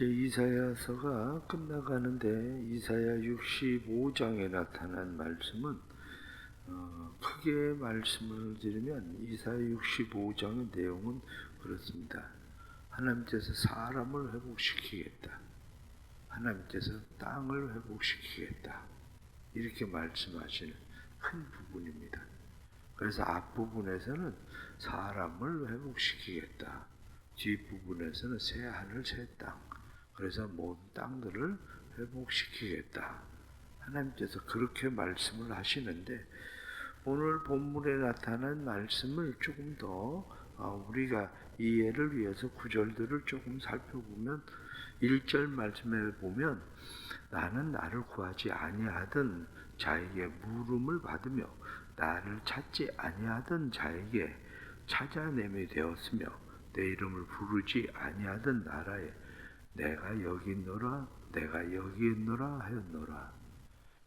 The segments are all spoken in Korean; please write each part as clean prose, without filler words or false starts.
이제 이사야서가 끝나가는데 이사야 65장에 나타난 말씀은 크게 말씀을 드리면 이사야 65장의 내용은 그렇습니다. 하나님께서 사람을 회복시키겠다. 하나님께서 땅을 회복시키겠다. 이렇게 말씀하시는 큰 부분입니다. 그래서 앞부분에서는 사람을 회복시키겠다. 뒷부분에서는 새 하늘 새 땅. 그래서 모든 땅들을 회복시키겠다. 하나님께서 그렇게 말씀을 하시는데 오늘 본문에 나타난 말씀을 조금 더 우리가 이해를 위해서 구절들을 조금 살펴보면 1절 말씀에 보면 나는 나를 구하지 아니하던 자에게 물음을 받으며 나를 찾지 아니하던 자에게 찾아냄이 되었으며 내 이름을 부르지 아니하던 나라에 내가 여기 있노라 내가 여기 있노라 하였노라.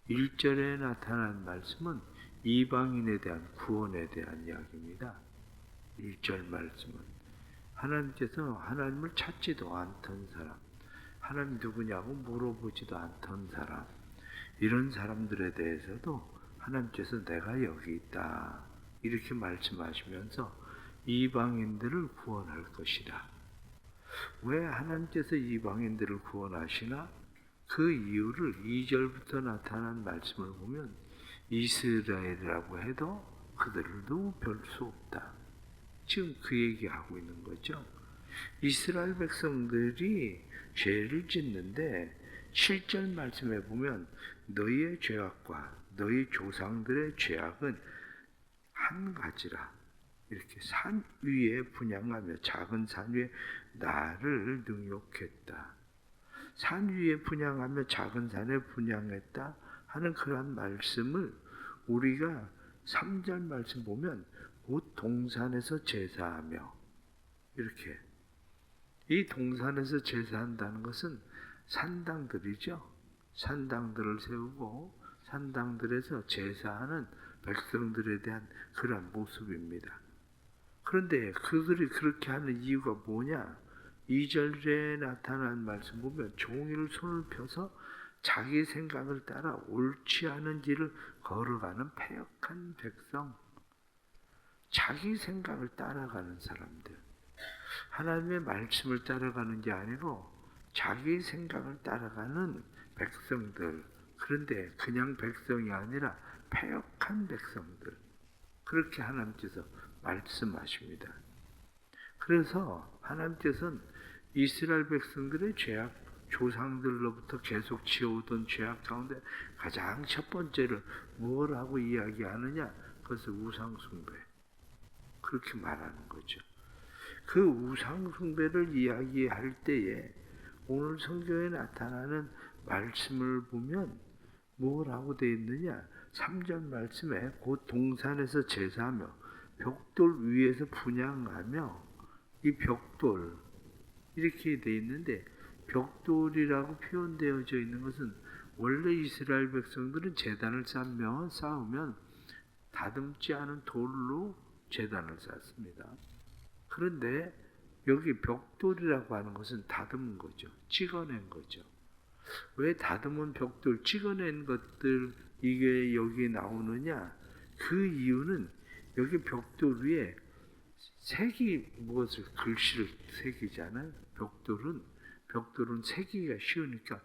1절에 나타난 말씀은 이방인에 대한 구원에 대한 이야기입니다. 1절 말씀은 하나님께서 하나님을 찾지도 않던 사람, 하나님 누구냐고 물어보지도 않던 사람, 이런 사람들에 대해서도 하나님께서 내가 여기 있다 이렇게 말씀하시면서 이방인들을 구원할 것이다. 왜 하나님께서 이방인들을 구원하시나? 그 이유를 2절부터 나타난 말씀을 보면 이스라엘이라고 해도 그들도 별 수 없다. 지금 그 얘기하고 있는 거죠. 이스라엘 백성들이 죄를 짓는데 7절 말씀에 보면 너희의 죄악과 너희 조상들의 죄악은 한 가지라. 이렇게 산 위에 분향하며 작은 산 위에 나를 능욕했다. 산 위에 분향하며 작은 산에 분향했다 하는 그러한 말씀을 우리가 3절 말씀 보면 곧 동산에서 제사하며 이렇게 이 동산에서 제사한다는 것은 산당들이죠. 산당들을 세우고 산당들에서 제사하는 백성들에 대한 그러한 모습입니다. 그런데 그들이 그렇게 하는 이유가 뭐냐? 2절에 나타난 말씀 보면 종일 손을 펴서 자기 생각을 따라 옳지 않은 길을 걸어가는 패역한 백성, 자기 생각을 따라가는 사람들, 하나님의 말씀을 따라가는 게 아니고 자기 생각을 따라가는 백성들. 그런데 그냥 백성이 아니라 패역한 백성들, 그렇게 하나님께서 말씀하십니다. 그래서 하나님께서는 이스라엘 백성들의 죄악, 조상들로부터 계속 지어오던 죄악 가운데 가장 첫 번째를 뭘 하고 이야기하느냐? 그것을 우상숭배. 그렇게 말하는 거죠. 그 우상숭배를 이야기할 때에 오늘 성경에 나타나는 말씀을 보면 뭘 하고 되어 있느냐? 3절 말씀에 곧 동산에서 제사하며 벽돌 위에서 분향하며, 이 벽돌 이렇게 되어 있는데 벽돌이라고 표현되어져 있는 것은 원래 이스라엘 백성들은 제단을 쌓으면 다듬지 않은 돌로 제단을 쌓습니다. 그런데 여기 벽돌이라고 하는 것은 다듬은 거죠. 찍어낸 거죠. 왜 다듬은 벽돌, 찍어낸 것들 이게 여기 나오느냐? 그 이유는 여기 벽돌 위에 색이 무엇을 글씨를 새기잖아요. 벽돌은 새기기가 쉬우니까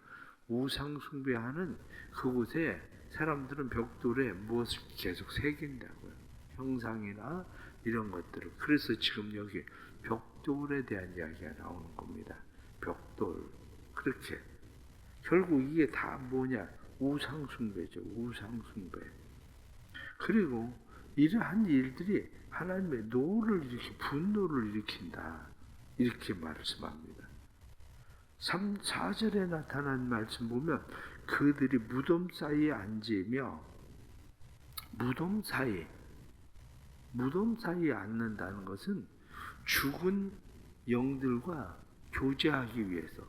우상 숭배하는 그곳에 사람들은 벽돌에 무엇을 계속 새긴다고요. 형상이나 이런 것들을. 그래서 지금 여기 벽돌에 대한 이야기가 나오는 겁니다. 벽돌. 그렇게. 결국 이게 다 뭐냐? 우상 숭배죠. 우상 숭배. 그리고 이러한 일들이 하나님의 분노를 일으킨다. 이렇게 말씀합니다. 4절에 나타난 말씀 보면 그들이 무덤 사이에 앉으며, 무덤 사이에 앉는다는 것은 죽은 영들과 교제하기 위해서,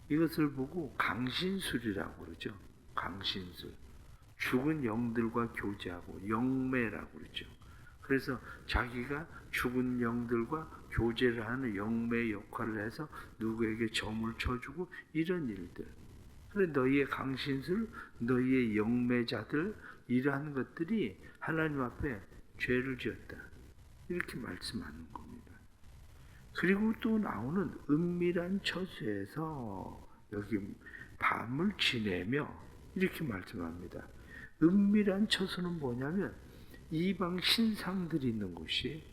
이것을 보고 강신술이라고 그러죠. 강신술. 죽은 영들과 교제하고 영매라고 그러죠. 그래서 자기가 죽은 영들과 교제를 하는 영매 역할을 해서 누구에게 점을 쳐주고 이런 일들. 그래 너희의 강신술, 너희의 영매자들 이러한 것들이 하나님 앞에 죄를 지었다. 이렇게 말씀하는 겁니다. 그리고 또 나오는 은밀한 처소에서 여기 밤을 지내며 이렇게 말씀합니다. 은밀한 처소는 뭐냐면 이방 신상들이 있는 곳이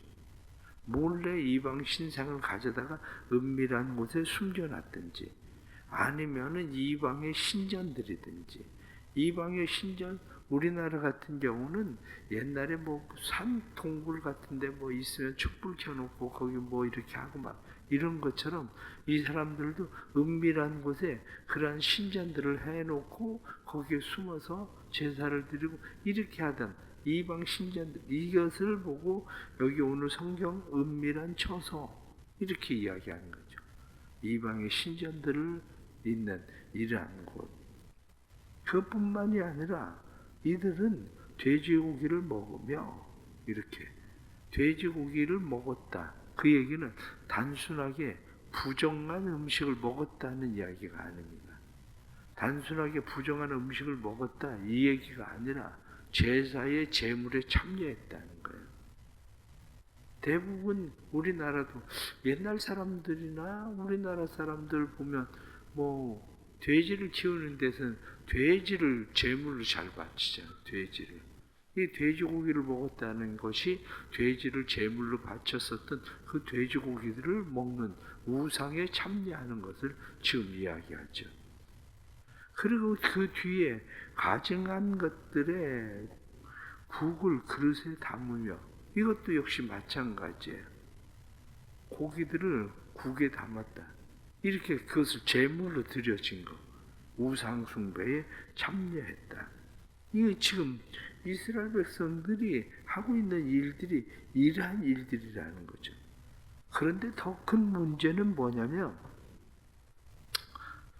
몰래 이방 신상을 가져다가 은밀한 곳에 숨겨놨든지 아니면은 이방의 신전들이든지 이방의 신전 우리나라 같은 경우는 옛날에 뭐 산 동굴 같은데 뭐 있으면 촛불 켜놓고 거기 뭐 이렇게 하고 막 이런 것처럼 이 사람들도 은밀한 곳에 그러한 신전들을 해놓고 거기에 숨어서 제사를 드리고 이렇게 하던 이방 신전들 이것을 보고 여기 오늘 성경 은밀한 처소 이렇게 이야기하는 거죠. 이방의 신전들을 있는 이러한 곳. 그뿐만이 아니라 이들은 돼지고기를 먹으며 이렇게 돼지고기를 먹었다. 그 얘기는 단순하게 부정한 음식을 먹었다는 이야기가 아닙니다. 단순하게 부정한 음식을 먹었다 이 얘기가 아니라 제사의 제물에 참여했다는 거예요. 대부분 우리나라도 옛날 사람들이나 우리나라 사람들 보면 뭐 돼지를 키우는 데서는 돼지를 제물로 잘 바치잖아요. 돼지를. 이 돼지고기를 먹었다는 것이 돼지를 제물로 바쳤었던 그 돼지고기들을 먹는 우상에 참여하는 것을 지금 이야기하죠. 그리고 그 뒤에 가증한 것들의 국을 그릇에 담으며 이것도 역시 마찬가지예요. 고기들을 국에 담았다. 이렇게 그것을 제물로 드려진 것. 우상 숭배에 참여했다. 이게 지금 이스라엘 백성들이 하고 있는 일들이 이러한 일들이라는 거죠. 그런데 더 큰 문제는 뭐냐면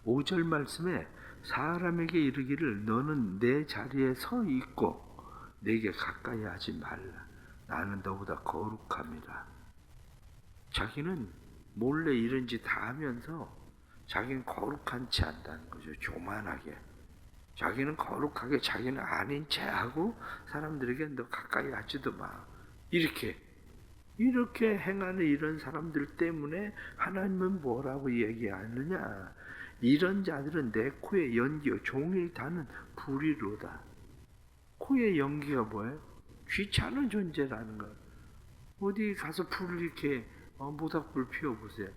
5절 말씀에 사람에게 이르기를 너는 내 자리에 서 있고 내게 가까이 하지 말라. 나는 너보다 거룩함이라. 자기는 몰래 이런 짓 다 하면서 자기는 거룩한지 않다는 거죠. 교만하게. 자기는 거룩하게 자기는 아닌 채 하고 사람들에게 너 가까이 하지도 마. 이렇게 행하는 이런 사람들 때문에 하나님은 뭐라고 얘기하느냐. 이런 자들은 내 코에 연기요 종일 타는 불이로다. 코에 연기가 뭐예요? 귀찮은 존재라는 거예요. 어디 가서 불을 이렇게 모닥불 피워보세요.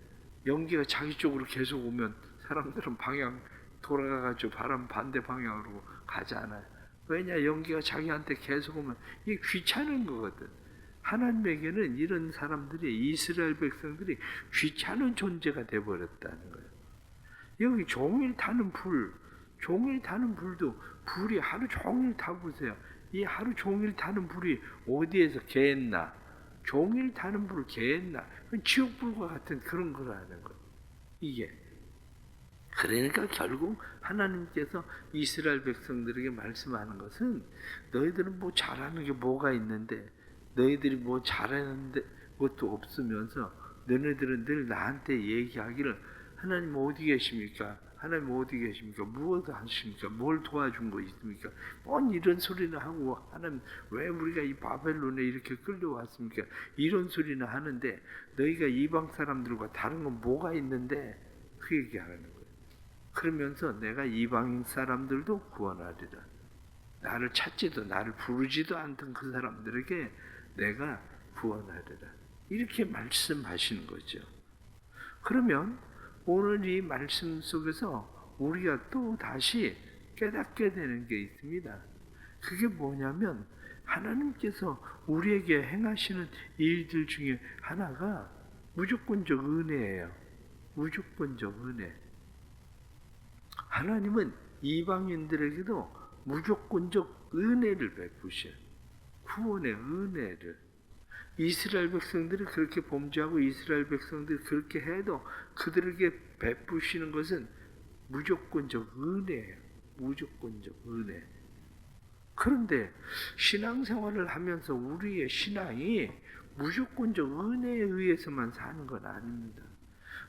연기가 자기 쪽으로 계속 오면 사람들은 방향 돌아가가지고 바람 반대 방향으로 가잖아요. 왜냐? 연기가 자기한테 계속 오면 이게 귀찮은 거거든. 하나님에게는 이런 사람들이 이스라엘 백성들이 귀찮은 존재가 되어버렸다는 거예요. 여기 종일 타는 불도 불이 하루 종일 타보세요. 이 하루 종일 타는 불이 어디에서 개했나? 종일 타는 불을 개했나? 지옥불과 같은 그런 거라는 거예요. 이게. 그러니까 결국 하나님께서 이스라엘 백성들에게 말씀하는 것은 너희들은 뭐 잘하는 게 뭐가 있는데 너희들이 뭐 잘하는 것도 없으면서 너희들은 늘 나한테 얘기하기를 하나님 어디 계십니까? 하나님 어디 계십니까? 무엇을 하십니까? 뭘 도와준 거 있습니까? 뭔 이런 소리는 하고 하나님 왜 우리가 이 바벨론에 이렇게 끌려왔습니까? 이런 소리는 하는데 너희가 이방 사람들과 다른 건 뭐가 있는데 그 얘기하는 거예요. 그러면서 내가 이방인 사람들도 구원하리라. 나를 찾지도 나를 부르지도 않던 그 사람들에게 내가 구원하리라. 이렇게 말씀하시는 거죠. 그러면 오늘 이 말씀 속에서 우리가 또 다시 깨닫게 되는 게 있습니다. 그게 뭐냐면 하나님께서 우리에게 행하시는 일들 중에 하나가 무조건적 은혜예요. 무조건적 은혜. 하나님은 이방인들에게도 무조건적 은혜를 베푸셔요. 구원의 은혜를. 이스라엘 백성들이 그렇게 범죄하고 이스라엘 백성들이 그렇게 해도 그들에게 베푸시는 것은 무조건적 은혜예요. 무조건적 은혜. 그런데 신앙생활을 하면서 우리의 신앙이 무조건적 은혜에 의해서만 사는 건 아닙니다.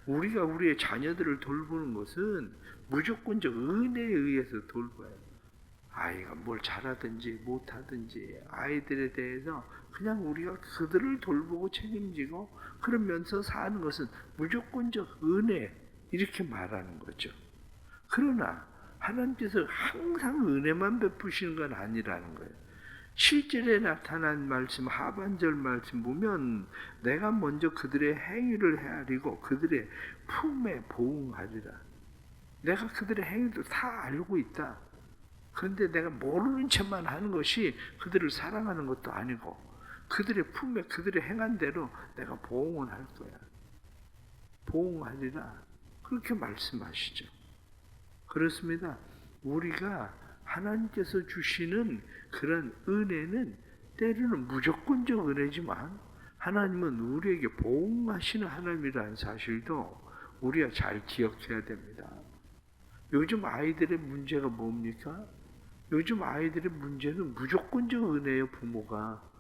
우리가 우리의 자녀들을 돌보는 것은 무조건적 은혜에 의해서 돌봐요. 아이가 뭘 잘하든지 못하든지 아이들에 대해서 그냥 우리가 그들을 돌보고 책임지고 그러면서 사는 것은 무조건적 은혜, 이렇게 말하는 거죠. 그러나 하나님께서 항상 은혜만 베푸시는 건 아니라는 거예요. 7절에 나타난 말씀, 하반절 말씀 보면 내가 먼저 그들의 행위를 헤아리고 그들의 품에 보응하리라. 내가 그들의 행위도 다 알고 있다. 그런데 내가 모르는 척만 하는 것이 그들을 사랑하는 것도 아니고 그들의 품에 그들의 행한 대로 내가 보응을 할 거야. 보응하리라. 그렇게 말씀하시죠. 그렇습니다. 우리가 하나님께서 주시는 그런 은혜는 때로는 무조건적 은혜지만 하나님은 우리에게 보응하시는 하나님이라는 사실도 우리가 잘 기억해야 됩니다. 요즘 아이들의 문제가 뭡니까? 요즘 아이들의 문제는 무조건적 은혜예요. 부모가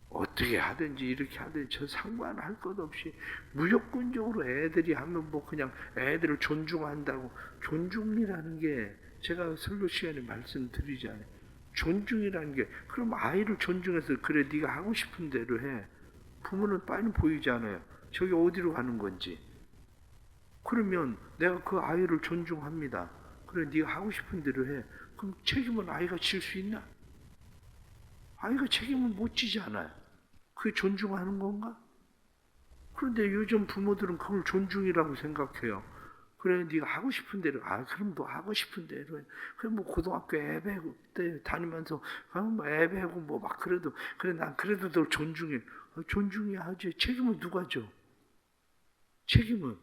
어떻게 하든지 이렇게 하든지 저 상관할 것 없이 무조건적으로 애들이 하면 뭐 그냥 애들을 존중한다고. 존중이라는 게 제가 설교 시간에 말씀드리잖아요. 존중이라는 게 그럼 아이를 존중해서 그래 네가 하고 싶은 대로 해. 부모는 빨리 보이잖아요. 저기 어디로 가는 건지. 그러면 내가 그 아이를 존중합니다. 그래 네가 하고 싶은 대로 해. 그럼 책임은 아이가 질 수 있나? 아이가 책임을 못 지잖아요. 그게 존중하는 건가? 그런데 요즘 부모들은 그걸 존중이라고 생각해요. 그래 네가 하고 싶은 대로. 그럼 너 하고 싶은 대로 해. 그래 뭐 고등학교 예배고 때 다니면서 뭐 예배고 뭐 막 그래도 그래 난 그래도 너 존중해. 존중해야 하지. 책임은 누가 져? 책임은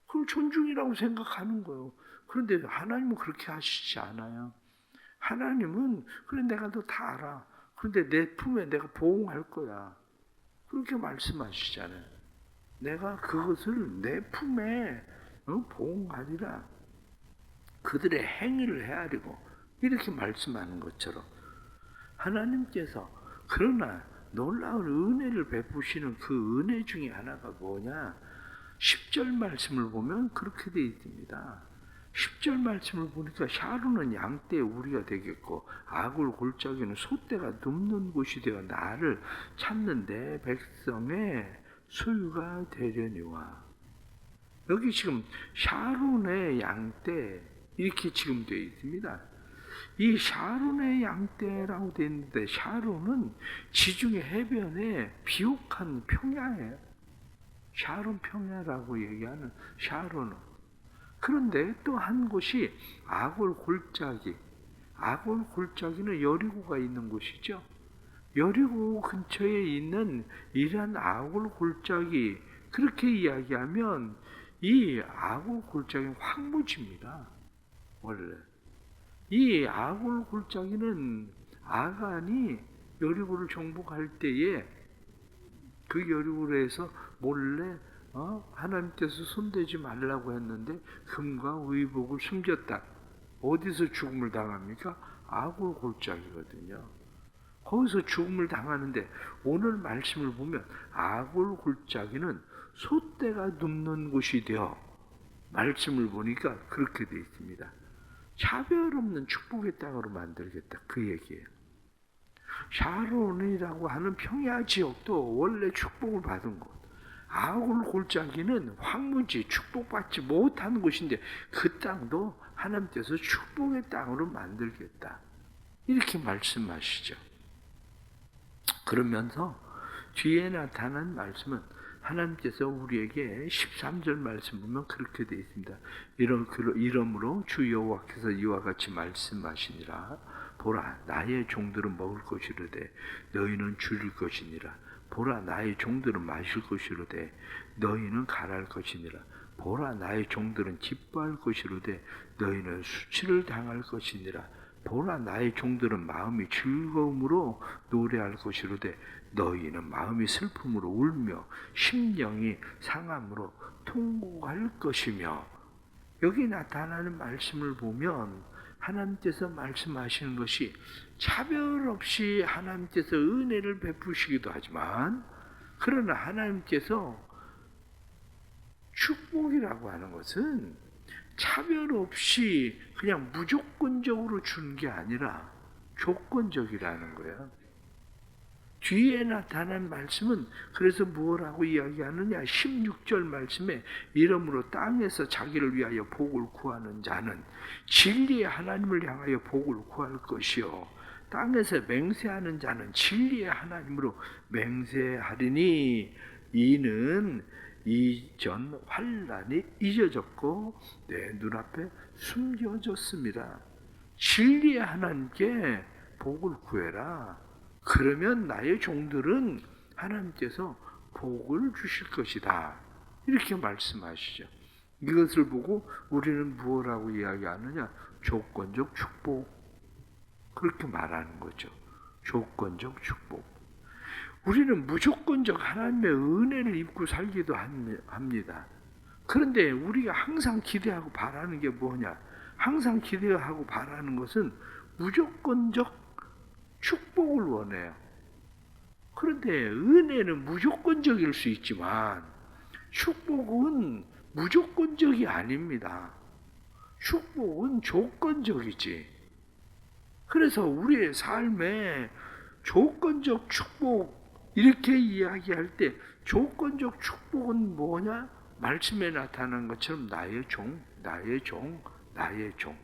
그걸 존중이라고 생각하는 거예요. 그런데 하나님은 그렇게 하시지 않아요. 하나님은 그래 내가 너 다 알아. 그런데 내 품에 내가 보응할 거야. 그렇게 말씀하시잖아요. 내가 그것을 내 품에 보응하리라. 그들의 행위를 헤아리고 이렇게 말씀하는 것처럼 하나님께서 그러나 놀라운 은혜를 베푸시는 그 은혜 중에 하나가 뭐냐? 10절 말씀을 보면 그렇게 되어 있습니다. 10절 말씀을 보니까 샤론은 양떼의 우리가 되겠고 아굴 골짜기는 소떼가 눕는 곳이 되어 나를 찾는 내 백성의 소유가 되려니와. 여기 지금 샤론의 양떼 이렇게 지금 되어 있습니다. 이 샤론의 양떼라고 되어 있는데 샤론은 지중해 해변의 비옥한 평야예요. 샤론 평야라고 얘기하는 샤론은. 그런데 또 한 곳이 아골 골짜기. 아골 골짜기는 여리고가 있는 곳이죠. 여리고 근처에 있는 이런 아골 골짜기, 그렇게 이야기하면 이 아골 골짜기는 황무지입니다. 원래 이 아골 골짜기는 아간이 여리고를 정복할 때에 그 여리고에서 몰래 하나님께서 손대지 말라고 했는데 금과 의복을 숨겼다. 어디서 죽음을 당합니까? 아골 골짜기거든요. 거기서 죽음을 당하는데 오늘 말씀을 보면 아골 골짜기는 소떼가 눕는 곳이 되어 말씀을 보니까 그렇게 되어 있습니다. 차별 없는 축복의 땅으로 만들겠다. 그 얘기예요. 샤론이라고 하는 평야 지역도 원래 축복을 받은 곳. 아골 골짜기는 황무지, 축복받지 못하는 곳인데 그 땅도 하나님께서 축복의 땅으로 만들겠다. 이렇게 말씀하시죠. 그러면서 뒤에 나타난 말씀은 하나님께서 우리에게 13절 말씀 보면 그렇게 되어 있습니다. 이러므로 주 여호와께서 이와 같이 말씀하시니라. 보라 나의 종들은 먹을 것이로되 너희는 줄일 것이니라. 보라 나의 종들은 마실 것이로되 너희는 가랄 것이니라. 보라 나의 종들은 기뻐할 것이로되 너희는 수치를 당할 것이니라. 보라 나의 종들은 마음이 즐거움으로 노래할 것이로되 너희는 마음이 슬픔으로 울며 심령이 상함으로 통곡할 것이며. 여기 나타나는 말씀을 보면 하나님께서 말씀하시는 것이 차별 없이 하나님께서 은혜를 베푸시기도 하지만, 그러나 하나님께서 축복이라고 하는 것은 차별 없이 그냥 무조건적으로 주는 게 아니라 조건적이라는 거예요. 뒤에 나타난 말씀은 그래서 뭐라고 이야기하느냐, 16절 말씀에 이러므로 땅에서 자기를 위하여 복을 구하는 자는 진리의 하나님을 향하여 복을 구할 것이요, 땅에서 맹세하는 자는 진리의 하나님으로 맹세하리니 이는 이전 환난이 잊어졌고 내 눈앞에 숨겨졌습니다. 진리의 하나님께 복을 구해라. 그러면 나의 종들은 하나님께서 복을 주실 것이다. 이렇게 말씀하시죠. 이것을 보고 우리는 무엇라고 이야기하느냐? 조건적 축복. 그렇게 말하는 거죠. 조건적 축복. 우리는 무조건적 하나님의 은혜를 입고 살기도 합니다. 그런데 우리가 항상 기대하고 바라는 게 뭐냐? 항상 기대하고 바라는 것은 무조건적 축복을 원해요. 그런데 은혜는 무조건적일 수 있지만 축복은 무조건적이 아닙니다. 축복은 조건적이지. 그래서 우리의 삶에 조건적 축복 이렇게 이야기할 때 조건적 축복은 뭐냐? 말씀에 나타난 것처럼 나의 종, 나의 종, 나의 종.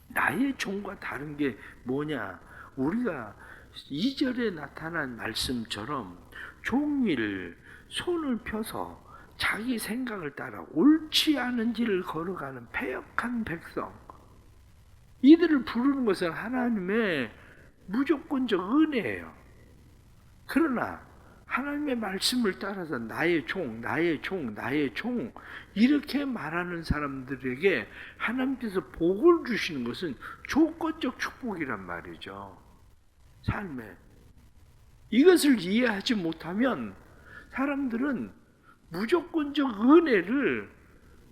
나의 종과 다른 게 뭐냐? 우리가 2절에 나타난 말씀처럼 종일 손을 펴서 자기 생각을 따라 옳지 않은 길을 걸어가는 패역한 백성, 이들을 부르는 것은 하나님의 무조건적 은혜예요. 그러나 하나님의 말씀을 따라서 나의 종, 나의 종, 나의 종 이렇게 말하는 사람들에게 하나님께서 복을 주시는 것은 조건적 축복이란 말이죠. 삶에 이것을 이해하지 못하면 사람들은 무조건적 은혜를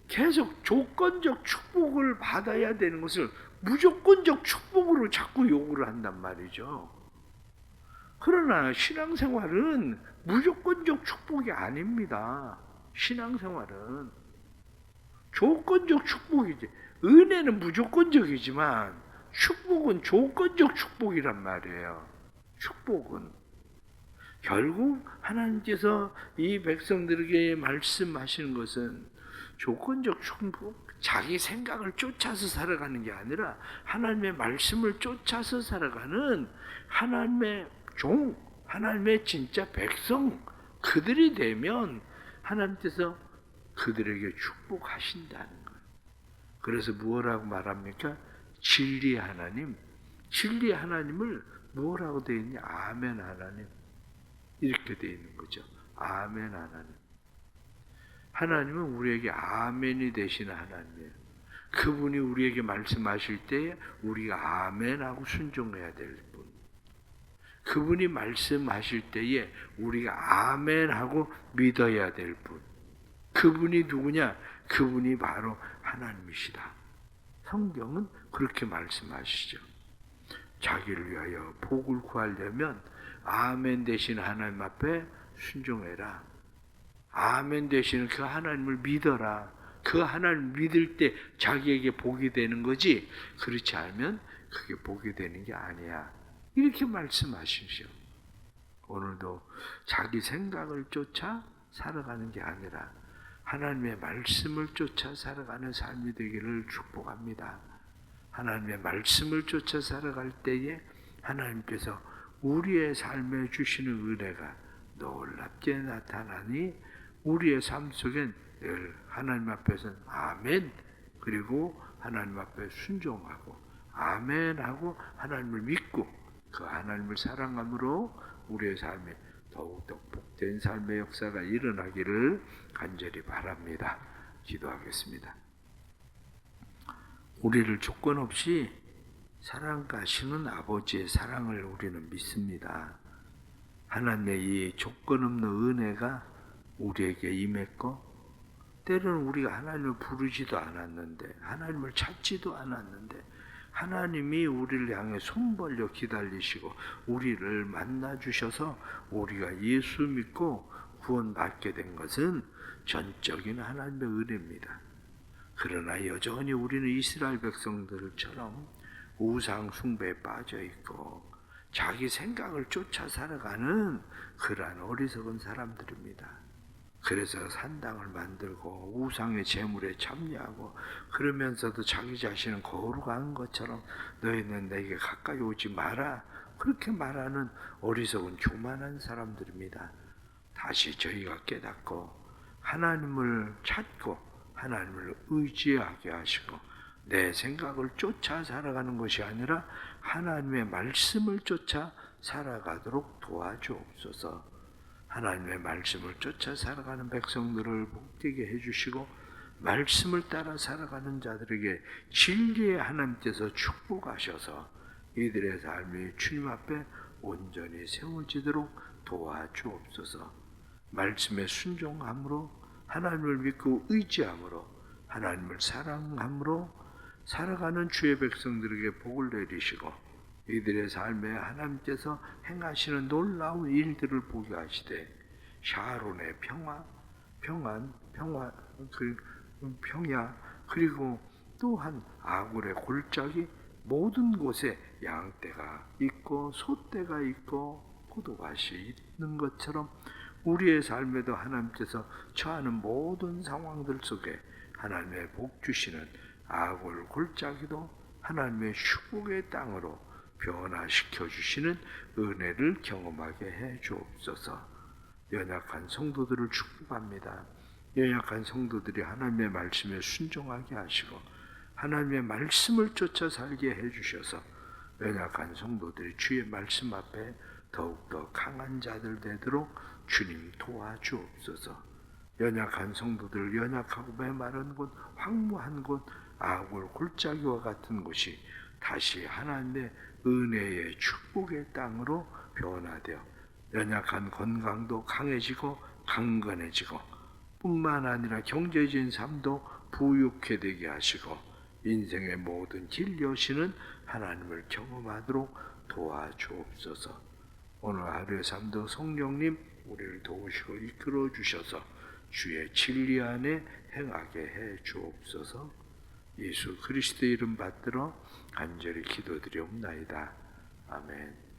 계속 조건적 축복을 받아야 되는 것을 무조건적 축복으로 자꾸 요구를 한단 말이죠. 그러나 신앙생활은 무조건적 축복이 아닙니다. 신앙생활은 조건적 축복이지. 은혜는 무조건적이지만 축복은 조건적 축복이란 말이에요. 축복은 결국 하나님께서 이 백성들에게 말씀하시는 것은 조건적 축복, 자기 생각을 쫓아서 살아가는 게 아니라 하나님의 말씀을 쫓아서 살아가는 하나님의 종, 하나님의 진짜 백성, 그들이 되면 하나님께서 그들에게 축복하신다는 거예요. 그래서 뭐라고 말합니까? 진리의 하나님, 진리의 하나님을 뭐라고 되어 있냐? 아멘 하나님. 이렇게 되어 있는 거죠. 아멘 하나님. 하나님은 우리에게 아멘이 되시는 하나님이에요. 그분이 우리에게 말씀하실 때 우리가 아멘하고 순종해야 될 분. 그분이 말씀하실 때에 우리가 아멘하고 믿어야 될 분. 그분이 누구냐? 그분이 바로 하나님이시다. 성경은 그렇게 말씀하시죠. 자기를 위하여 복을 구하려면 아멘 되신 하나님 앞에 순종해라. 아멘 되시는 그 하나님을 믿어라. 그 하나님을 믿을 때 자기에게 복이 되는 거지, 그렇지 않으면 그게 복이 되는 게 아니야. 이렇게 말씀하시죠. 오늘도 자기 생각을 쫓아 살아가는 게 아니라 하나님의 말씀을 쫓아 살아가는 삶이 되기를 축복합니다. 하나님의 말씀을 쫓아 살아갈 때에 하나님께서 우리의 삶에 주시는 은혜가 놀랍게 나타나니 우리의 삶 속엔 늘 하나님 앞에서는 아멘, 그리고 하나님 앞에 순종하고 아멘하고 하나님을 믿고 그 하나님을 사랑함으로 우리의 삶에 더욱더 복된 삶의 역사가 일어나기를 간절히 바랍니다. 기도하겠습니다. 우리를 조건 없이 사랑하시는 아버지의 사랑을 우리는 믿습니다. 하나님의 이 조건 없는 은혜가 우리에게 임했고 때로는 우리가 하나님을 부르지도 않았는데, 하나님을 찾지도 않았는데, 하나님이 우리를 향해 손 벌려 기다리시고 우리를 만나 주셔서 우리가 예수 믿고 구원받게 된 것은 전적인 하나님의 은혜입니다. 그러나 여전히 우리는 이스라엘 백성들처럼 우상 숭배에 빠져 있고 자기 생각을 쫓아 살아가는 그러한 어리석은 사람들입니다. 그래서 산당을 만들고 우상의 제물에 참여하고 그러면서도 자기 자신은 거룩한 것처럼 너희는 내게 가까이 오지 마라, 그렇게 말하는 어리석은 교만한 사람들입니다. 다시 저희가 깨닫고 하나님을 찾고 하나님을 의지하게 하시고 내 생각을 쫓아 살아가는 것이 아니라 하나님의 말씀을 쫓아 살아가도록 도와주옵소서. 하나님의 말씀을 쫓아 살아가는 백성들을 복되게 해주시고 말씀을 따라 살아가는 자들에게 진리의 하나님께서 축복하셔서 이들의 삶이 주님 앞에 온전히 세워지도록 도와주옵소서. 말씀에 순종함으로 하나님을 믿고 의지함으로 하나님을 사랑함으로 살아가는 주의 백성들에게 복을 내리시고 이들의 삶에 하나님께서 행하시는 놀라운 일들을 보게 하시되 샤론의 평야 그리고 또한 아굴의 골짜기 모든 곳에 양떼가 있고 소떼가 있고 포도밭이 있는 것처럼 우리의 삶에도 하나님께서 처하는 모든 상황들 속에 하나님의 복 주시는 아굴 골짜기도 하나님의 축복의 땅으로 변화시켜 주시는 은혜를 경험하게 해 주옵소서. 연약한 성도들을 축복합니다. 연약한 성도들이 하나님의 말씀에 순종하게 하시고 하나님의 말씀을 쫓아 살게 해 주셔서 연약한 성도들이 주의 말씀 앞에 더욱더 강한 자들 되도록 주님 도와주옵소서. 연약한 성도들, 연약하고 메마른 곳, 황무한 곳, 아굴 골짜기와 같은 곳이 다시 하나님의 은혜의 축복의 땅으로 변화되어 연약한 건강도 강해지고 강건해지고 뿐만 아니라 경제적인 삶도 부유케 되게 하시고 인생의 모든 길 여시는 하나님을 경험하도록 도와주옵소서. 오늘 하루의 삶도 성령님 우리를 도우시고 이끌어 주셔서 주의 진리 안에 행하게 해 주옵소서. 예수 그리스도의 이름 받들어 간절히 기도드리옵나이다. 아멘.